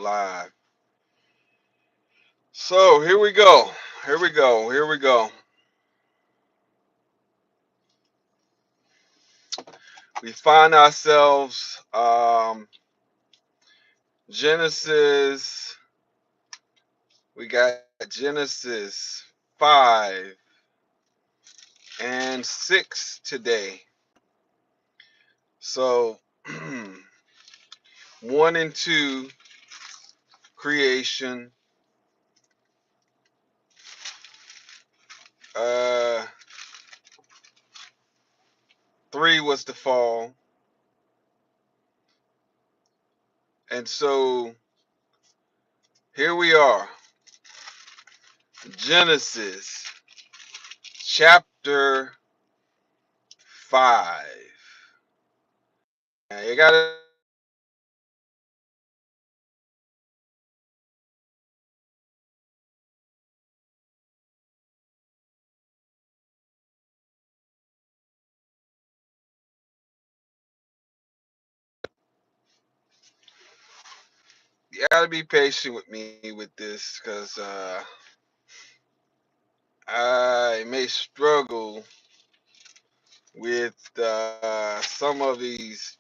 live. So here we go. Here we go. Here we go. We find ourselves Genesis. We got Genesis 5 and 6 today. So 1 and 2 creation. Uh 3 was the fall. And so here we are. Genesis chapter 5. Now, you gotta be patient with me with this because I may struggle with some of these.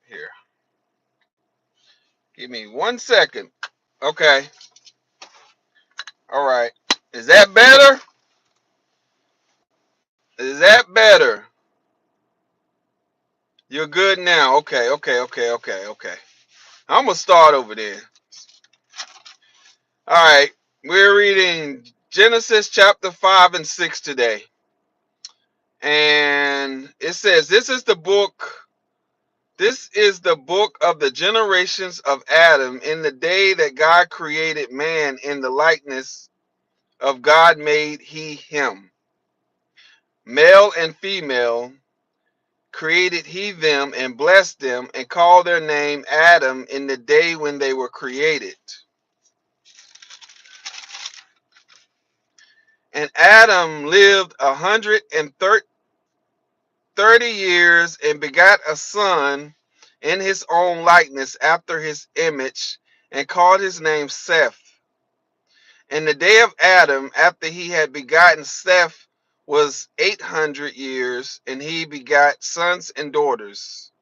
Here, give me 1 second. Okay, all right. Is that better? Is that better? You're good now. Okay, okay, okay, okay, okay. I'm gonna start over there. All right, we're reading Genesis chapter 5 and 6 today. And it says, this is the book of the generations of Adam in the day that God created man in the likeness of God made he him. Male and female created he them and blessed them and called their name Adam in the day when they were created. And Adam lived 130 years and begat a son in his own likeness after his image and called his name Seth. And the day of Adam, after he had begotten Seth, was 800 years, and he begat sons and daughters.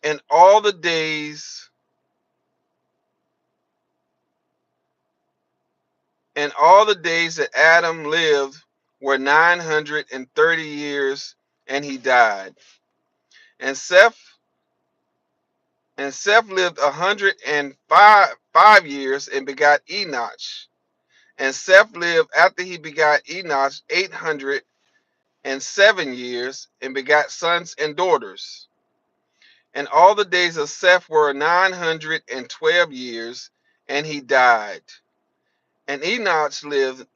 And all the days that Adam lived were 930 years, and he died. And Seth lived 105 years and begot Enoch. And Seth lived after he begot Enoch 807 years and begot sons and daughters. And all the days of Seth were 912 years, and he died. And Enoch lived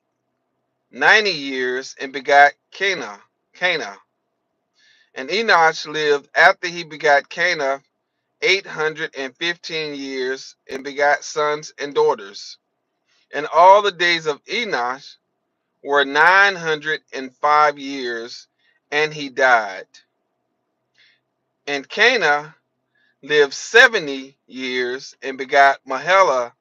90 years and begot Cana. And Enoch lived after he begot Cana 815 years and begot sons and daughters. And all the days of Enoch were 905 years, and he died. And Cana lived 70 years and begot Mahalah.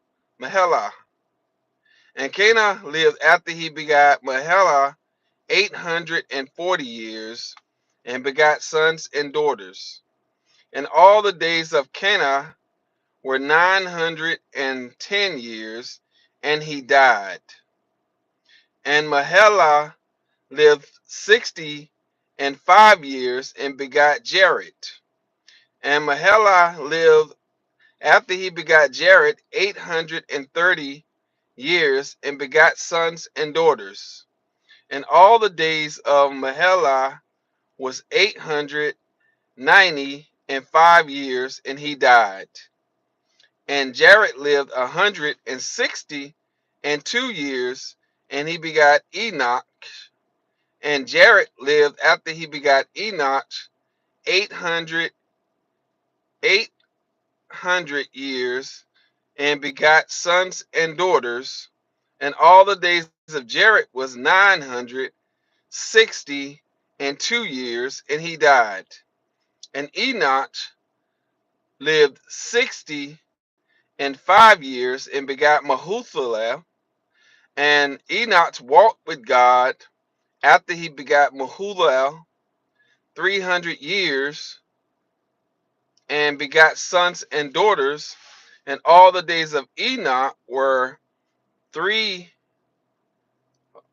And Cana lived after he begot Mahalah 840 years and begot sons and daughters. And all the days of Cana were 910 years, and he died. And Mahalah lived 65 years and begot Jared. And Mahalah lived after he begot Jared 830 years and begot sons and daughters. And all the days of Mahalah was 895 years, and he died. And Jared lived 162 years, and he begot Enoch. And Jared lived after he begot Enoch 800 years and begot sons and daughters. And all the days of Jared was 962 years, and he died. And Enoch lived 65 years and begot Methuselah. And Enoch walked with God after he begot Methuselah 300 years and begot sons and daughters. And all the days of Enoch were three.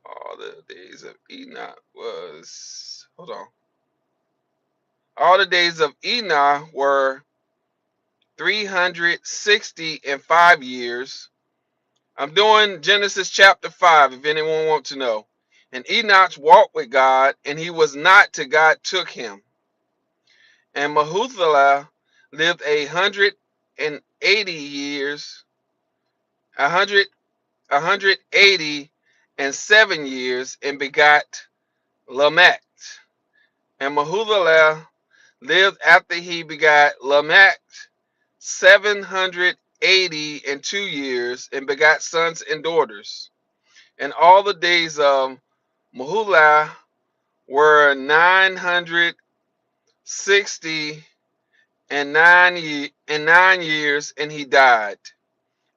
All the days of Enoch was, hold on. All the days of Enoch were 365 years. I'm doing Genesis chapter 5, if anyone wants to know. And Enoch walked with God, and he was not till God took him. And Methuselah lived 180 years, 187 years, and begot Lamech. And Methuselah lived after he begot Lamech 782 years and begot sons and daughters. And all the days of Methuselah were 969 years, and he died.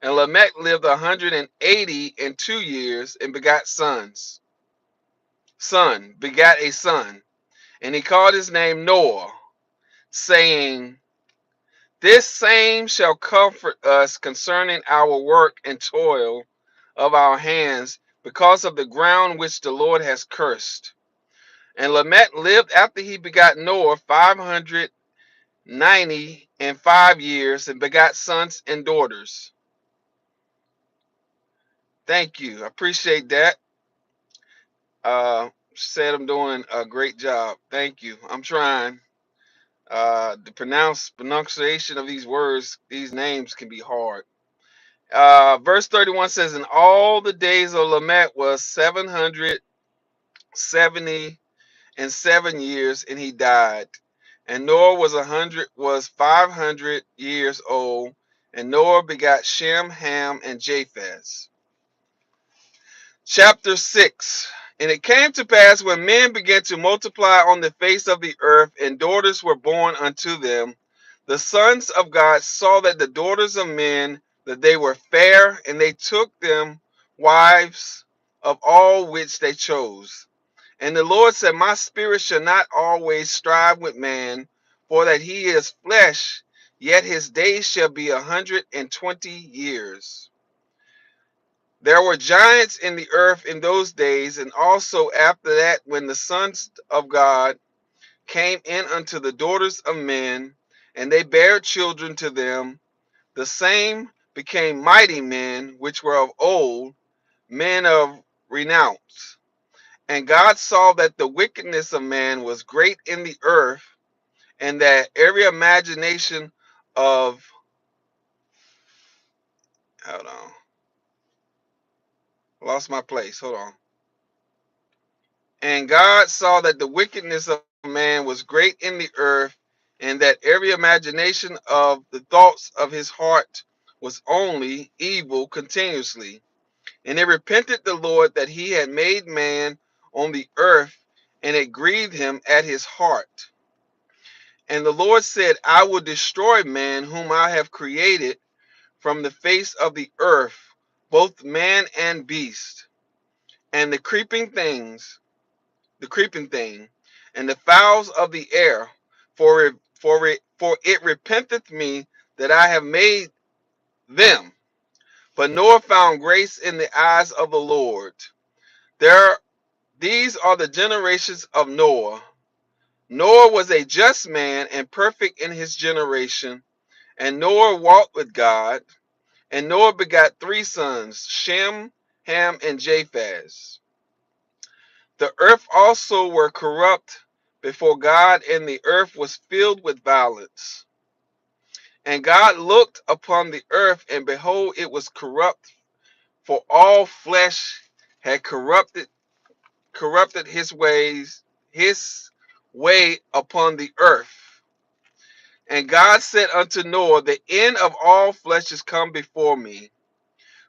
And Lamech lived 182 years and begot begat a son, and he called his name Noah, saying, This same shall comfort us concerning our work and toil of our hands, because of the ground which the Lord has cursed. And Lamech lived after he begot Noah 595 years, and begot sons and daughters. Thank you. I appreciate that. Said I'm doing a great job. Thank you. I'm trying. The pronunciation of these words, these names can be hard. Verse 31 says, "And all the days of Lamech was 777 years, and he died. And Noah was 500 years old, and Noah begot Shem, Ham, and Japheth." Chapter 6. And it came to pass, when men began to multiply on the face of the earth, and daughters were born unto them, the sons of God saw that the daughters of men, that they were fair, and they took them wives of all which they chose. And the Lord said, My spirit shall not always strive with man, for that he is flesh, yet his days shall be 120 years. There were giants in the earth in those days, and also after that, when the sons of God came in unto the daughters of men, and they bare children to them, the same became mighty men, which were of old, men of renown. And God saw that the wickedness of man was great in the earth, and that every imagination of, hold on, lost my place, hold on. And God saw that the wickedness of man was great in the earth, and that every imagination of the thoughts of his heart was only evil continuously. And it repented the Lord that he had made man on the earth, and it grieved him at his heart. And the Lord said, I will destroy man whom I have created from the face of the earth, both man and beast, and the creeping thing, and the fowls of the air, for it repenteth me that I have made them. But Noah found grace in the eyes of the Lord. There, these are the generations of Noah. Noah was a just man and perfect in his generation, and Noah walked with God. And Noah begot three sons, Shem, Ham, and Japheth. The earth also were corrupt before God, and the earth was filled with violence. And God looked upon the earth, and behold, it was corrupt, for all flesh had corrupted his way upon the earth. And God said unto Noah, the end of all flesh is come before me,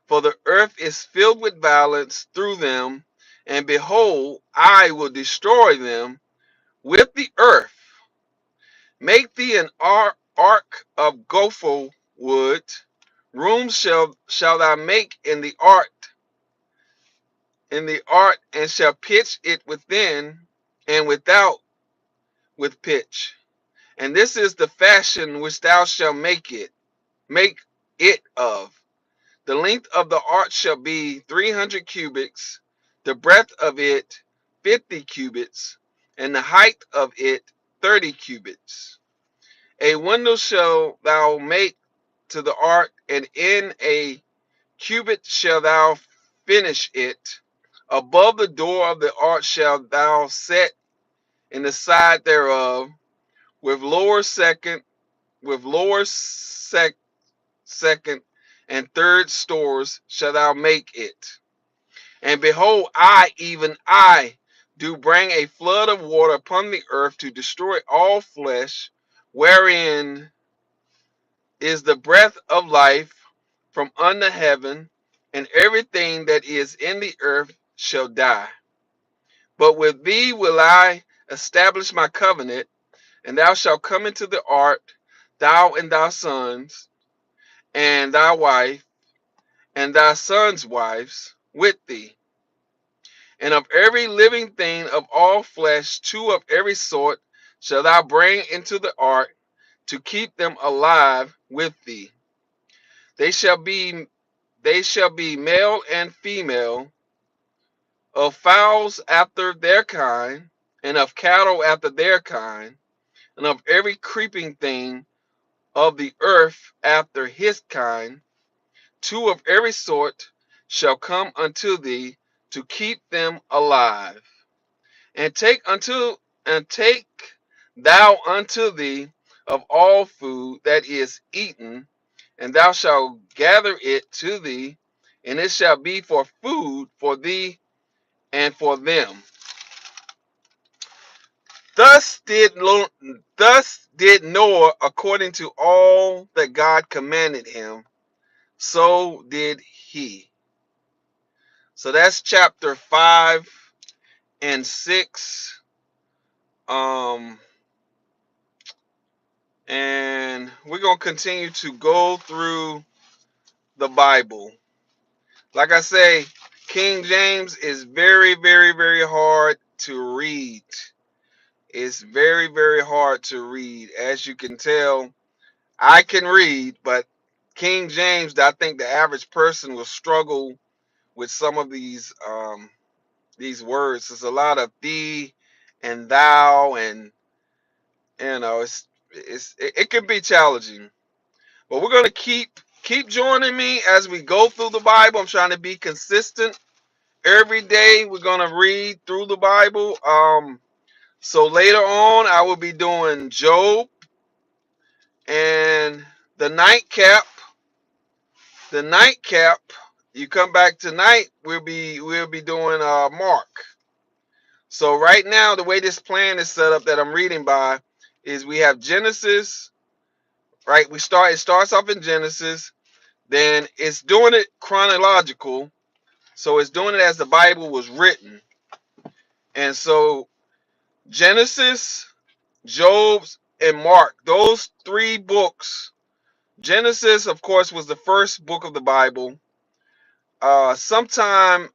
for the earth is filled with violence through them, and behold, I will destroy them with the earth. Make thee an ark of gopher wood. Rooms shall thou make in the ark, and shall pitch it within and without with pitch. And this is the fashion which thou shalt make it of. The length of the ark shall be 300 cubits, the breadth of it 50 cubits, and the height of it 30 cubits. A window shall thou make to the ark, and in a cubit shalt thou finish it. Above the door of the ark shalt thou set in the side thereof, with lower second and third stores shall thou make it. And behold, I, even I, do bring a flood of water upon the earth to destroy all flesh, wherein is the breath of life from under heaven, and everything that is in the earth shall die. But with thee will I establish my covenant, and thou shalt come into the ark, thou and thy sons, and thy wife, and thy sons' wives with thee. And of every living thing of all flesh, two of every sort shall thou bring into the ark, to keep them alive with thee. They shall be male and female, of fowls after their kind, and of cattle after their kind, and of every creeping thing of the earth after his kind. Two of every sort shall come unto thee to keep them alive. And take thou unto thee of all food that is eaten, and thou shalt gather it to thee, and it shall be for food for thee and for them. Thus did Noah according to all that God commanded him, so did he. So that's chapter 5 and 6. And we're going to continue to go through the Bible. Like I say, King James is very, very, very hard to read. It's very, very hard to read. As you can tell, I can read, but King James, I think the average person will struggle with some of these words. There's a lot of thee and thou, and it can be challenging. But we're gonna keep joining me as we go through the Bible. I'm trying to be consistent. Every day we're gonna read through the Bible. So later on I will be doing Job and the nightcap. The nightcap. You come back tonight. We'll be doing Mark. So right now the way this plan is set up that I'm reading by is we have Genesis. Right, it starts off in Genesis. Then it's doing it chronological. So it's doing it as the Bible was written. And so Genesis, Job, and Mark, those three books. Genesis, of course, was the first book of the Bible. Sometime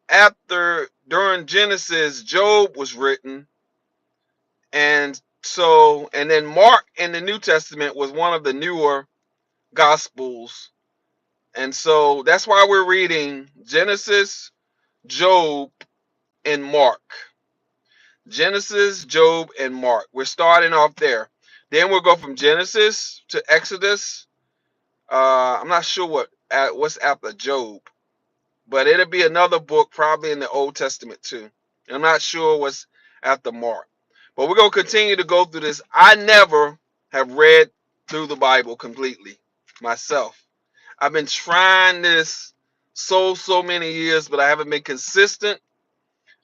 during Genesis, Job was written. And then Mark in the New Testament was one of the newer Gospels. And so that's why we're reading Genesis, Job, and Mark. Genesis, Job, and Mark. We're starting off there. Then we'll go from Genesis to Exodus. I'm not sure what's after Job, but it'll be another book probably in the Old Testament too. I'm not sure what's after Mark. But we're going to continue to go through this. I never have read through the Bible completely myself. I've been trying this so many years, but I haven't been consistent.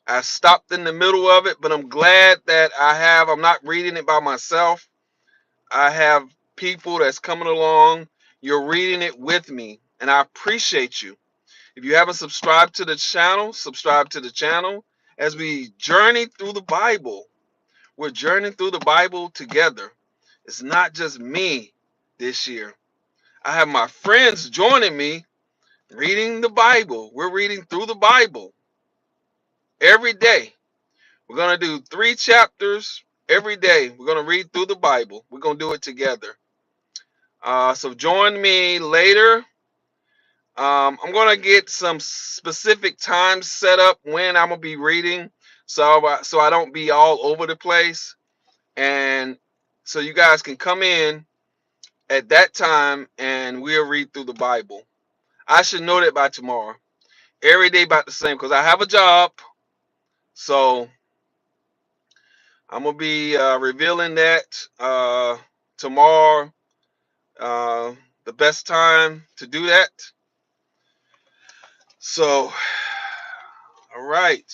I stopped in the middle of it, but I'm glad that I'm not reading it by myself. I have people that's coming along. You're reading it with me, and I appreciate you. If you haven't subscribed to the channel, subscribe to the channel as we journey through the Bible. We're journeying through the Bible together. It's not just me this year. I have my friends joining me reading the Bible. We're reading through the Bible every day. We're going to do 3 chapters every day. We're going to read through the Bible. We're going to do it together. So join me later. I'm going to get some specific times set up when I'm going to be reading so I don't be all over the place. And so you guys can come in at that time and we'll read through the Bible. I should know that by tomorrow. Every day about the same because I have a job. So I'm going to be revealing that tomorrow, the best time to do that. So, all right.